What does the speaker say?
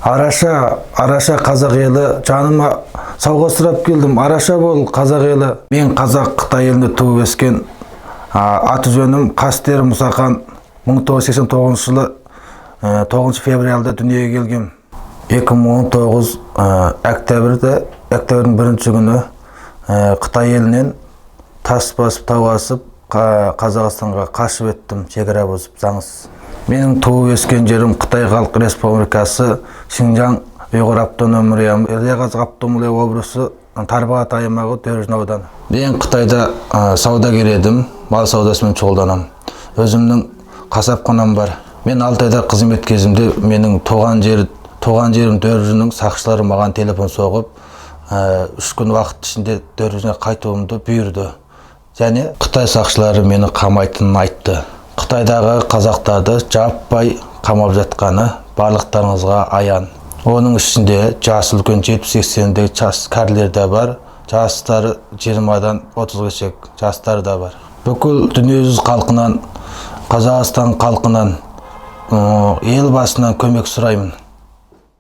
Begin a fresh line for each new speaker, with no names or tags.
Араша қазақ елі, жаныма сауға сұрап келдім. Араша бол қазақ елі. Мен қазақ Қытай елінде туып өскен. Аты жөнім Қастер Мұсахан. 1989 жылы 9 февралда дүниеге келгем. 2019 октябрьдің 1-ші күні Қытай елінен тас басып тау асып Қазақстанға қашып еттім, шекара бұзып заңсыз. Менің туып өскен жерім Қытай Халық Республикасы, Шинжаң Ұйғыр автономия автономия облысы, Тарбағат аймағы, Дөржін ауданы. Мен Қытайда саудагер едім, мал саудасымен шұғылданам. Өзімнің қасапханам бар. Мен 6 айда қызмет кезімде менің туған жерім Дөржіннің сақшылары маған телефон соғып, 3 күн уақыт ішінде Дөржінге қайтуымды бұйырды. Және Қытай сақшылары мені қамайтынын айтты. Қытайдағы қазақтарды жаппай қамап жатқаны барлықтарыңызға аян. Оның ішінде жасы үлкен 70-80-дегі кәрілер де бар, жастары 20-дан 30-ға шейін жастары да бар. Бүкіл дүниежүзі халқынан, Қазақстан халқынан, елбасынан көмек сұраймын.